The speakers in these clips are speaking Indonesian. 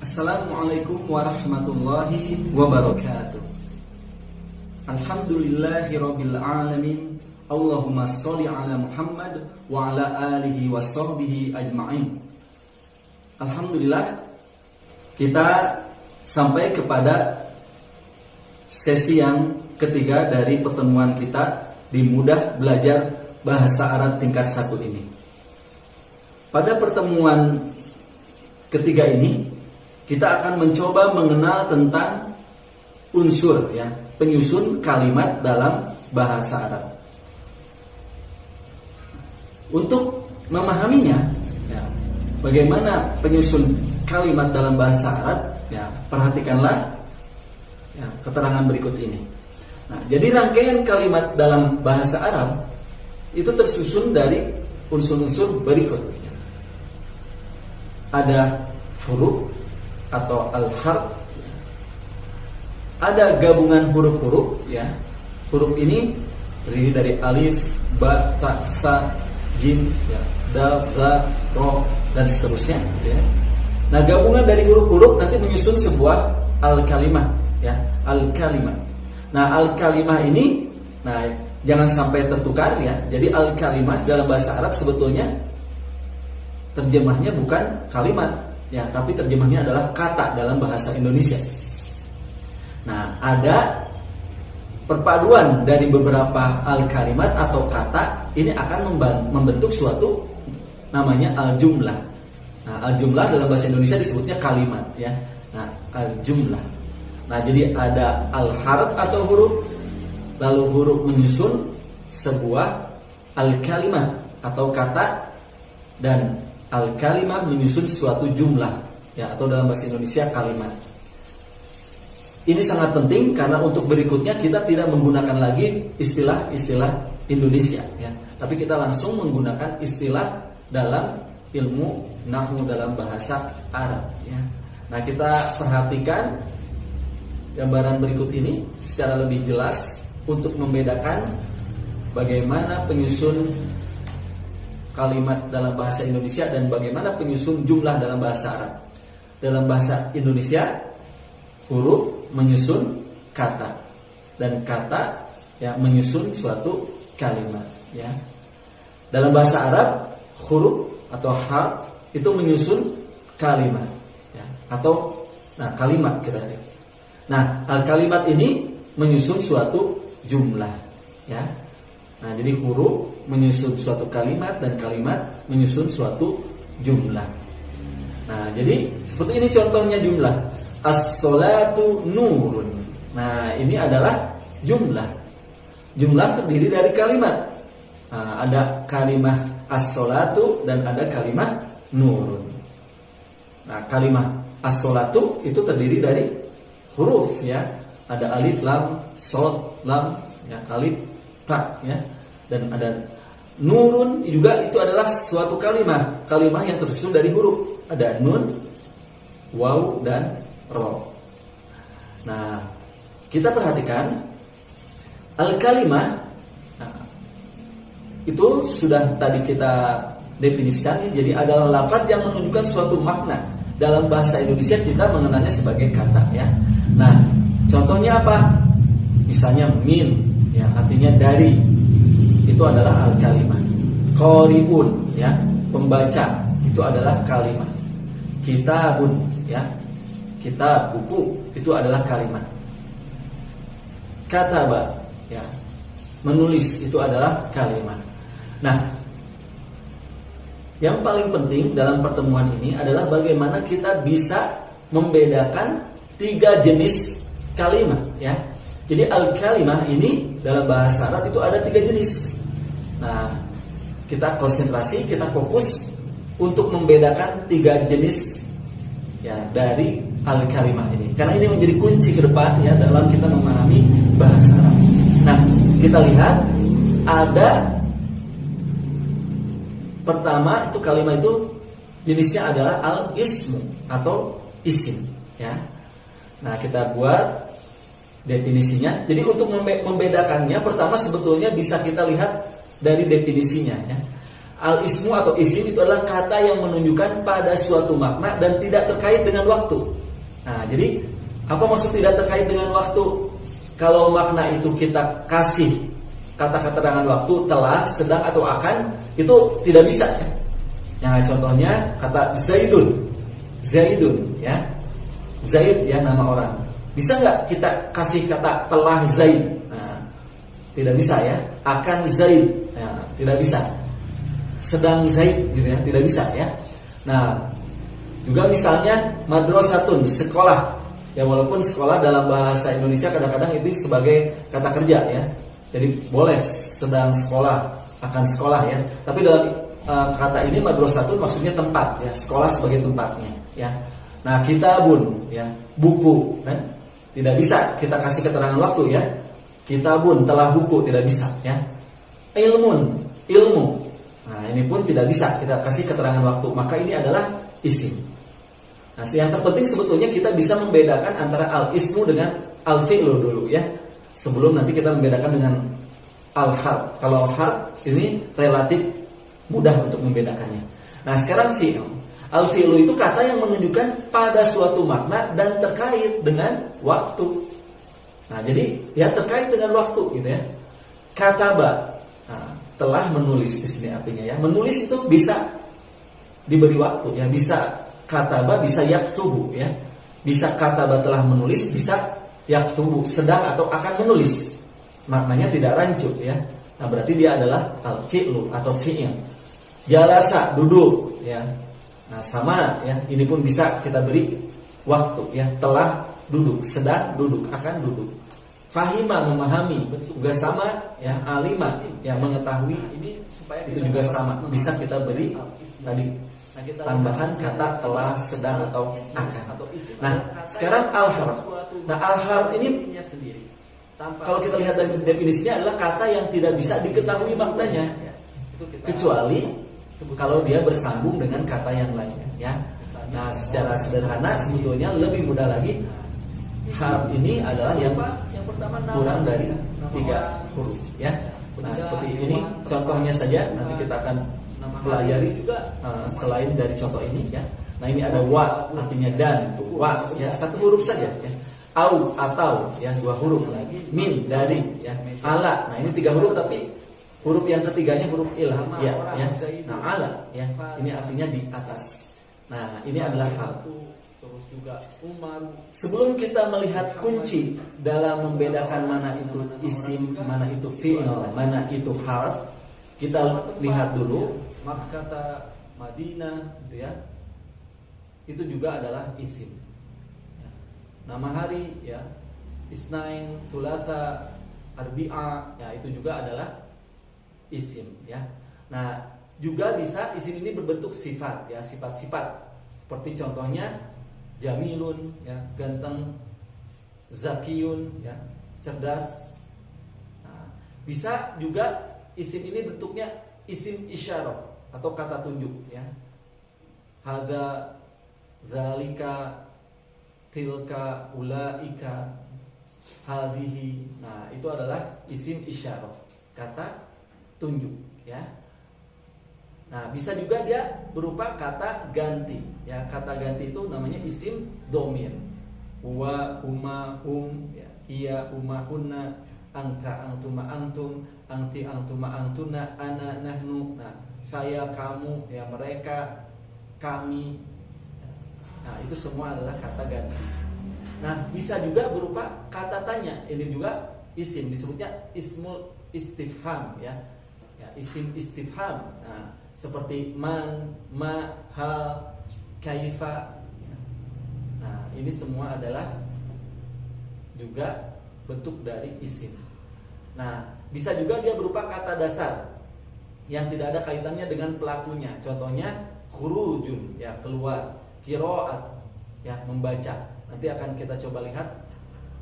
Assalamualaikum warahmatullahi wabarakatuh. Alhamdulillahirabbil alamin. Allahumma sholli ala Muhammad wa ala alihi wa sahbihi ajma'in. Alhamdulillah, kita sampai kepada sesi yang ketiga dari pertemuan kita di Mudah Belajar Bahasa Arab tingkat 1 ini. Pada pertemuan ketiga ini kita akan mencoba mengenal tentang unsur penyusun kalimat dalam bahasa Arab. Untuk memahaminya, bagaimana penyusun kalimat dalam bahasa Arab, perhatikanlah keterangan berikut ini. Nah, jadi rangkaian kalimat dalam bahasa Arab itu tersusun dari unsur-unsur berikut. Ada huruf atau al-harf, ada gabungan huruf-huruf, huruf ini terdiri dari alif, ba, ta, sa, jim, dal, za, ro, dan seterusnya. Nah, gabungan dari huruf-huruf nanti menyusun sebuah al-kalimah, al-kalimah. Nah, al-kalimah ini, jangan sampai tertukar Jadi al-kalimah dalam bahasa Arab sebetulnya terjemahnya bukan kalimat, tapi terjemahnya adalah kata dalam bahasa Indonesia. Nah, ada perpaduan dari beberapa al-kalimat atau kata, ini akan membentuk suatu namanya al-jumlah. Nah, al-jumlah dalam bahasa Indonesia disebutnya kalimat, Nah, al-jumlah. Nah, jadi ada al-harf atau huruf, lalu huruf menyusun sebuah al-kalimah atau kata, dan al-kalimah menyusun suatu jumlah, atau dalam bahasa Indonesia kalimat. Ini sangat penting karena untuk berikutnya kita tidak menggunakan lagi istilah-istilah Indonesia, tapi kita langsung menggunakan istilah dalam ilmu nahwu dalam bahasa Arab, Nah, kita perhatikan gambaran berikut ini secara lebih jelas untuk membedakan bagaimana penyusun kalimat dalam bahasa Indonesia dan bagaimana penyusun jumlah dalam bahasa Arab. Dalam bahasa Indonesia, huruf menyusun kata, dan kata menyusun suatu kalimat, Dalam bahasa Arab, huruf atau harf itu menyusun kalimat, atau kalimat kita. Nah, kalimat ini menyusun suatu jumlah, Nah, jadi huruf menyusun suatu kalimat dan kalimat menyusun suatu jumlah. Nah, jadi seperti ini contohnya jumlah. As-sholatu nurun. Nah, ini adalah jumlah. Jumlah terdiri dari kalimat. Nah, ada kalimat as-sholatu dan ada kalimat nurun. Nah, kalimat as-sholatu itu terdiri dari huruf, Ada alif, lam, shod, lam, alif, ta, dan ada nurun juga, itu adalah suatu kalimat yang tersusun dari huruf. Ada nun, waw, dan ro. Nah, kita perhatikan al-kalimah. Itu sudah tadi kita definisikan, jadi adalah lafaz yang menunjukkan suatu makna. Dalam bahasa Indonesia kita mengenalnya sebagai kata, Nah, contohnya apa? Misalnya min, artinya dari, itu adalah al-kalimah. Qari'un, pembaca, itu adalah kalimat. Kitabun, kitab, buku, itu adalah kalimat. Kataba, menulis, itu adalah kalimat. Nah, yang paling penting dalam pertemuan ini adalah bagaimana kita bisa membedakan 3 jenis kalimat, Jadi al-kalimah ini dalam bahasa Arab itu ada 3 jenis. Nah, kita konsentrasi, kita fokus untuk membedakan 3 jenis dari al-kalimah ini. Karena ini menjadi kunci ke depan dalam kita memahami bahasa Arab. Nah, kita lihat ada pertama itu kalimat itu jenisnya adalah al-ismu atau isim, Nah, kita buat definisinya. Jadi untuk membedakannya, pertama sebetulnya bisa kita lihat dari definisinya, Al-ismu atau isim itu adalah kata yang menunjukkan pada suatu makna dan tidak terkait dengan waktu. Nah, jadi apa maksud tidak terkait dengan waktu? Kalau makna itu kita kasih kata-kata dengan waktu, telah, sedang atau akan, itu tidak bisa ya. Yang contohnya kata Zaidun, ya, Zaid ya nama orang. Bisa nggak kita kasih kata telah Zaid? Nah, tidak bisa ya. Akan Zaid, nah, tidak bisa. Sedang Zaid, gitu ya, tidak bisa ya. Nah, juga misalnya madrasatun, sekolah. Ya walaupun sekolah dalam bahasa Indonesia kadang-kadang itu sebagai kata kerja ya. Jadi boleh sedang sekolah, akan sekolah ya. Tapi dalam kata ini madrasatun maksudnya tempat ya, sekolah sebagai tempatnya ya. Nah, kitabun ya, buku kan. Tidak bisa kita kasih keterangan waktu ya. Kitabun telah buku, tidak bisa ya. Ilmun, ilmu. Nah, ini pun tidak bisa kita kasih keterangan waktu. Maka ini adalah isim. Nah, yang terpenting sebetulnya kita bisa membedakan antara al-ismu dengan al-fi'lu dulu ya. Sebelum nanti kita membedakan dengan al-harf. Kalau harf ini relatif mudah untuk membedakannya. Nah, sekarang fi'il. Al-fi'lu itu kata yang menunjukkan pada suatu makna dan terkait dengan waktu. Nah, jadi ya terkait dengan waktu gitu ya. Kataba, nah, telah menulis di sini artinya ya. Menulis itu bisa diberi waktu ya, bisa kataba, bisa yaktubu ya. Bisa kataba telah menulis, bisa yaktubu sedang atau akan menulis. Maknanya tidak rancu ya. Nah, berarti dia adalah al-fi'lu atau fi'il. Jalasa, duduk ya. Nah, sama ya. Ini pun bisa kita beri waktu ya. Telah duduk, sedang duduk, akan duduk. Fahima, memahami, juga sama ya. Alima, yang mengetahui, ini supaya itu juga sama. Bisa kita beri tadi tambahan kata telah, sedang atau akan. Nah, sekarang al-harf. Nah, al-harf ini kalau kita lihat dari definisinya adalah kata yang tidak bisa diketahui maknanya kecuali kalau dia bersambung dengan kata yang lainnya ya. Nah, secara sederhana sebetulnya lebih mudah lagi, harf ini adalah yang kurang dari 3 huruf ya. Nah, seperti ini contohnya saja, nanti kita akan pelajari juga selain dari contoh ini ya. Nah, ini ada wa, artinya dan, wa ya, 1 huruf saja ya. Au, atau ya, 2 huruf lagi. Min, dari ya. Ala, nah ini 3 huruf tapi huruf yang ketiganya huruf ilah ya, ya. Nah, ala ya, ini artinya di atas. Nah, ini adalah hal. Terus juga Umar. Sebelum kita melihat kunci dalam membedakan mana itu isim, mana itu fi'il, mana itu harf, kita lihat dulu kata Madinah gitu ya. Itu juga adalah isim. Nama hari ya, Isnain, Sulasa, Arbi'a, ya itu juga adalah isim ya. Nah, juga bisa isim ini berbentuk sifat ya, sifat-sifat. Seperti contohnya Jamilun ya, ganteng, Zakiyun ya, cerdas. Nah, bisa juga isim ini bentuknya isim isyarah atau kata tunjuk ya. Hada, zalika, tilka, ulaika, hadhihi. Nah, itu adalah isim isyarah, kata tunjuk ya. Nah, bisa juga dia berupa kata ganti ya. Kata ganti itu namanya isim dhamir. Huwa, huma, hum ya. Hiya, huma, hunna, angka, antuma, antum, anti, antuma, antuna, ana, nahnu. Nah, saya, kamu ya, mereka, kami. Nah, itu semua adalah kata ganti. Nah, bisa juga berupa kata tanya. Ini juga isim, disebutnya ismul istifham ya. Ya, isim istifham. Nah, seperti man, ma, hal, kaifa. Nah, ini semua adalah juga bentuk dari isim. Nah, bisa juga dia berupa kata dasar yang tidak ada kaitannya dengan pelakunya. Contohnya khurujun ya, keluar, qiraat ya, membaca. Nanti akan kita coba lihat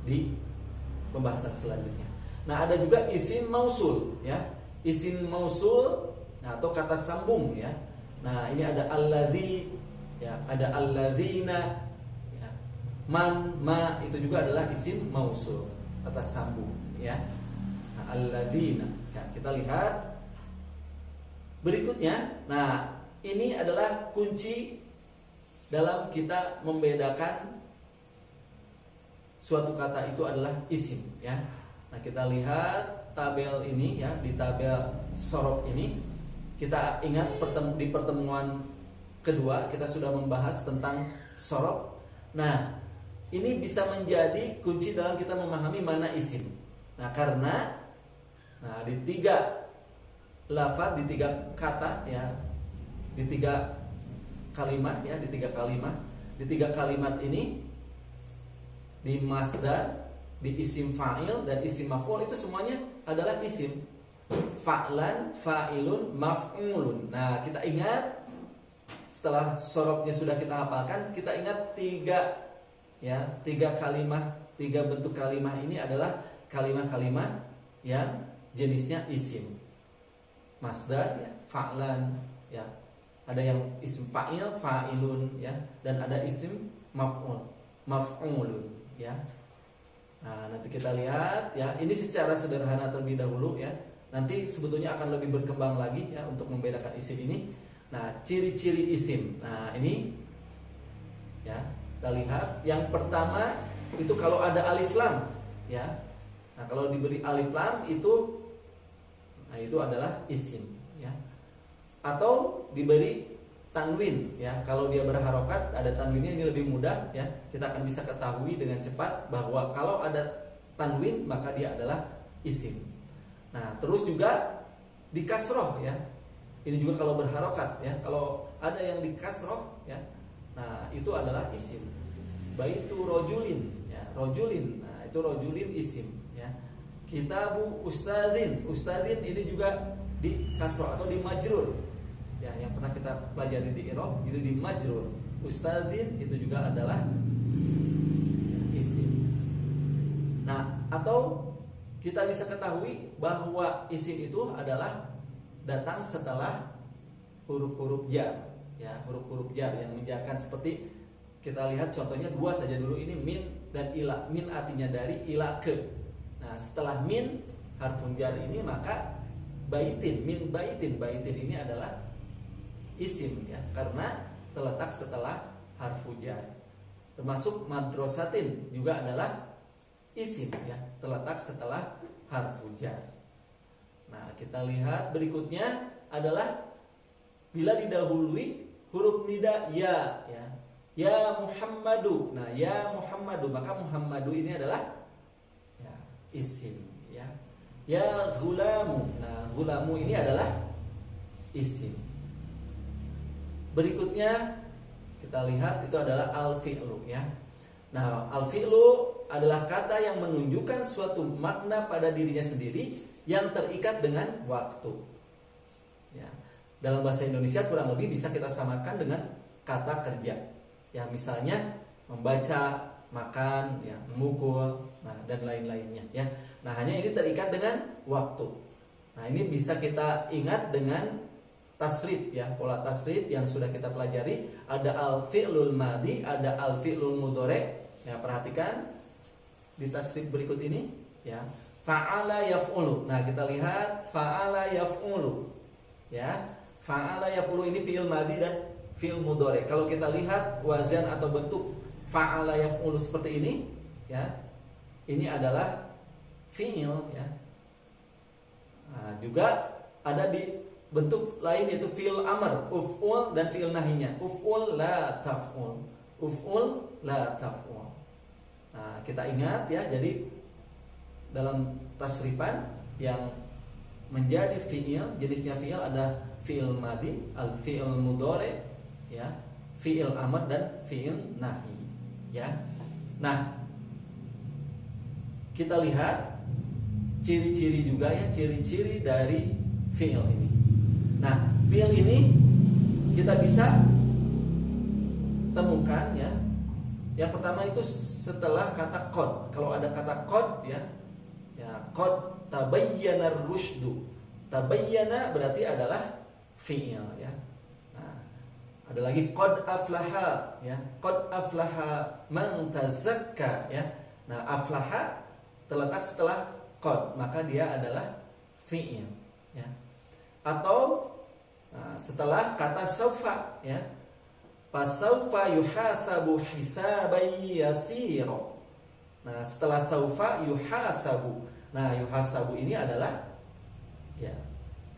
di pembahasan selanjutnya. Nah, ada juga isim mausul ya. Isim mausul, nah, atau kata sambung ya. Nah, ini ada alladzi ya, ada alladzina ya. Man, ma, itu juga adalah isim mausul, kata sambung ya. Nah, alladzina. Ya, kita lihat Berikutnya, nah ini adalah kunci dalam kita membedakan suatu kata itu adalah isim ya. Nah, kita lihat tabel ini ya, di tabel sorof ini kita ingat di pertemuan kedua kita sudah membahas tentang sorof. Nah, ini bisa menjadi kunci dalam kita memahami mana isim. Nah, karena di tiga lafaz, di tiga kata ya, di tiga kalimat ya, di tiga kalimat ini, di masdar, di isim fa'il dan isim maf'ul, itu semuanya adalah isim. Fa'lan, fa'ilun, maf'ulun. Nah, kita ingat setelah sorobnya sudah kita hafalkan, kita ingat tiga kalimat, tiga bentuk kalimat ini adalah kalimat-kalimat yang jenisnya isim. Masdar ya, fa'lan ya. Ada yang isim fa'il, fa'ilun ya, dan ada isim maf'ul, maf'ulun ya. Nah, nanti kita lihat ya, ini secara sederhana terlebih dahulu ya. Nanti sebetulnya akan lebih berkembang lagi ya untuk membedakan isim ini. Nah, ciri-ciri isim. Nah, ini ya, kita lihat yang pertama itu kalau ada alif lam ya. Nah, kalau diberi alif lam itu, nah itu adalah isim ya. Atau diberi tanwin ya. Kalau dia berharokat ada tanwinnya, ini lebih mudah ya. Kita akan bisa ketahui dengan cepat bahwa kalau ada tanwin maka dia adalah isim. Nah, terus juga di kasroh ya. Ini juga kalau berharokat ya. Kalau ada yang di kasroh ya, nah itu adalah isim. Baitu rojulin ya, rojulin. Nah, itu rojulin isim ya. Kitabu ustadzin, ustadzin ini juga di kasroh atau di majrur ya, yang pernah kita pelajari di i'rab itu di majrur. Ustadzin itu juga adalah isim. Nah, atau kita bisa ketahui bahwa isim itu adalah datang setelah huruf-huruf jar ya, huruf-huruf jar yang menjarkan, seperti kita lihat contohnya dua saja dulu, ini min dan ila. Min artinya dari, ila ke. Nah, setelah min harfun jar ini maka baitin, min baitin, baitin ini adalah isim ya, karena terletak setelah harfu jar. Termasuk madrasatin juga adalah isim ya, terletak setelah harfu jar. Nah, kita lihat berikutnya adalah bila didahului huruf nida ya ya. Ya Muhammadu. Nah, ya Muhammadu, maka Muhammadu ini adalah ya, isim ya. Ya ghulamu. Nah, ghulamu ini adalah isim. Berikutnya kita lihat itu adalah al-fi'lu ya. Nah, al-fi'lu adalah kata yang menunjukkan suatu makna pada dirinya sendiri yang terikat dengan waktu. Ya. Dalam bahasa Indonesia kurang lebih bisa kita samakan dengan kata kerja. Ya, misalnya membaca, makan, ya, memukul, nah dan lain-lainnya ya. Nah, hanya ini terikat dengan waktu. Nah, ini bisa kita ingat dengan tasrif ya, pola tasrif yang sudah kita pelajari. Ada al-fi'lul madi, ada al-fi'lul mudhari. Ya, perhatikan di tasrif berikut ini ya. Fa'ala yaf'ulu. Nah, kita lihat fa'ala yaf'ulu. Ya. Fa'ala yaf'ulu ini fi'il madhi dan fi'il mudhari. Kalau kita lihat wazan atau bentuk fa'ala yaf'ulu seperti ini, ya. Ini adalah fi'il ya. Nah, juga ada di bentuk lain yaitu fi'il amr, uf'ul dan fi'il nahinya. Uf'ul la taf'ul. Uf'ul la taf'ul. Nah, kita ingat ya, jadi dalam tasrifan yang menjadi fi'il, jenisnya fi'il ada fi'il madhi, al-fi'il mudhari, ya, fi'il amr dan fi'il nahi, ya. Nah, kita lihat ciri-ciri juga ya, ciri-ciri dari fi'il ini. Nah, fi'il ini kita bisa temukan ya. Yang pertama itu setelah kata qad. Kalau ada kata qad ya, qad tabayyana ar-rusydu. Tabayyana berarti adalah fi'il ya. Nah, ada lagi qad aflaha ya. Qad aflaha man tazakka ya. Nah, aflaha terletak setelah qad, maka dia adalah fi'il ya. Atau Nah, setelah kata saufa ya. Fasaufa yuhasabu hisaban yasira. Nah, setelah saufa yuhasabu. Nah, yuhasabu ini adalah ya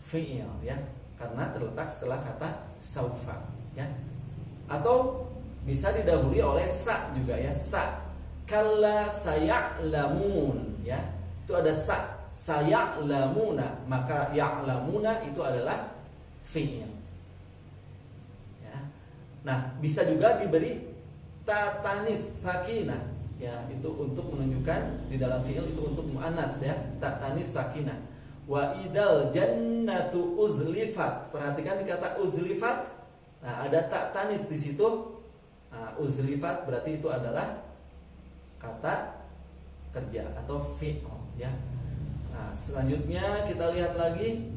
fi'il ya, karena terletak setelah kata saufa ya. Atau bisa didahului oleh sa juga ya, sa. Kalla saya'lamun ya. Itu ada sa, saya'lamuna, maka ya'lamuna itu adalah fi'il. Ya. Nah, bisa juga diberi tatanis sakinah. Ya, itu untuk menunjukkan di dalam fi'il itu untuk muannats ya, tatanis sakinah. Wa idal jannatu uzlifat. Perhatikan di kata uzlifat. Nah, ada tatanis di situ. Nah, uzlifat berarti itu adalah kata kerja atau fi'il ya. Nah, selanjutnya kita lihat lagi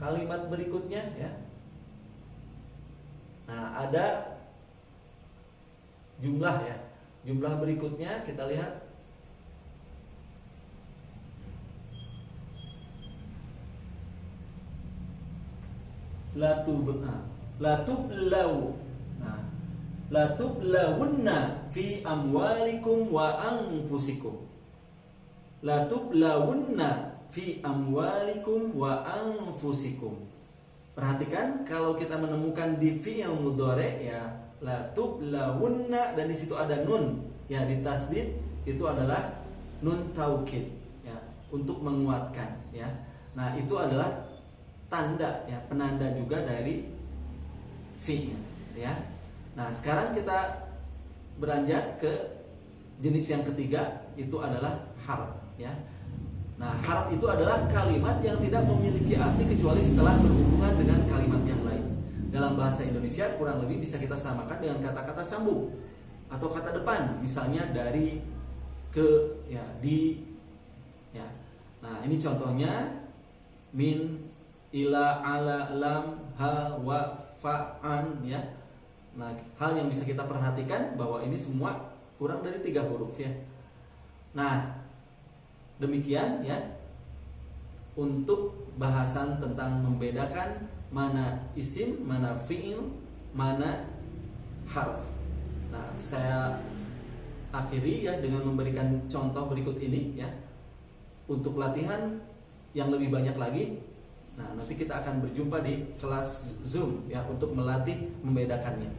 kalimat berikutnya ya. Nah, ada jumlah ya. Jumlah berikutnya kita lihat. Latublau. Nah, latublawunna fi amwalikum wa anfusikum. Latublawunna fi amwalikum wa anfusikum. Perhatikan kalau kita menemukan di fi'il mudhari ya, latublawunna dan di situ ada nun ya, di tasdid itu adalah nun taukid ya, untuk menguatkan ya. Nah, itu adalah tanda ya, penanda juga dari fi'il ya. Nah, sekarang kita beranjak ke jenis yang ketiga, itu adalah harf ya. Nah, harf itu adalah kalimat yang tidak memiliki arti kecuali setelah berhubungan dengan kalimat yang lain. Dalam bahasa Indonesia kurang lebih bisa kita samakan dengan kata-kata sambung atau kata depan, misalnya dari, ke, ya, di ya. Nah, ini contohnya min, ila, ala, lam, ha, wa, fa, an ya. Nah, hal yang bisa kita perhatikan bahwa ini semua kurang dari 3 huruf ya. Nah, demikian ya untuk bahasan tentang membedakan mana isim, mana fi'il, mana harf. Nah, saya akhiri ya dengan memberikan contoh berikut ini ya. Untuk latihan yang lebih banyak lagi, nah nanti kita akan berjumpa di kelas Zoom ya untuk melatih membedakannya.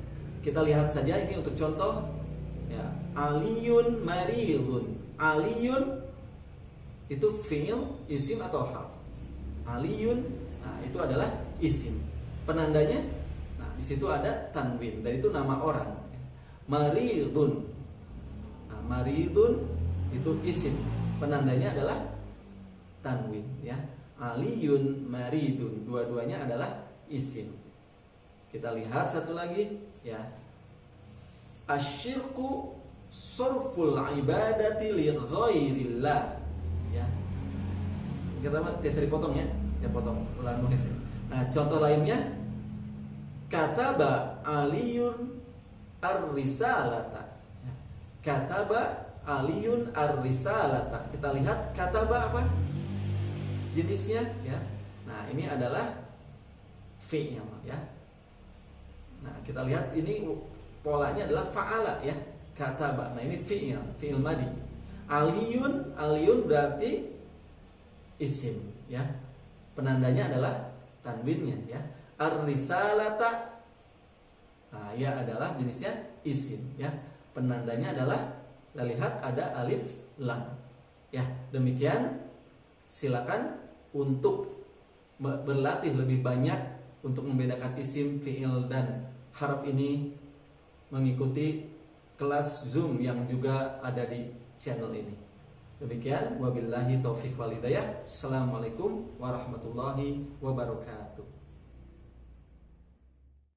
Kita lihat saja ini untuk contoh ya. Aliyun maridun. Aliyun itu fi'il, isim atau harf. Aliyun, nah itu adalah isim. Penandanya, nah di situ ada tanwin dan itu nama orang. Maridun, nah maridun itu isim. Penandanya adalah tanwin ya. Aliyun maridun, dua-duanya adalah isim. Kita lihat satu lagi ya. Asyirku surful ibadati li ghairillah. Ya. Kita tes dipotong ya. Ya potong ulang nulis. Nah, contoh lainnya kataba aliyun ar-risalata. Ya. Kataba aliyun ar-risalata. Kita lihat kataba apa? Jenisnya ya. Nah, ini adalah fi'il ya. Nah, kita lihat ini polanya adalah fa'ala ya. Kataba. Nah, ini fi'il madi. Aliyun berarti isim ya. Penandanya adalah tanwinnya ya. Ar-risalata, nah ya adalah jenisnya isim ya. Penandanya adalah, kita lihat ada alif lam ya. Demikian, silakan untuk berlatih lebih banyak untuk membedakan isim, fi'il dan harf ini mengikuti kelas Zoom yang juga ada di channel ini. Demikian, wabillahi taufiq wal hidayah. Assalamualaikum warahmatullahi wabarakatuh.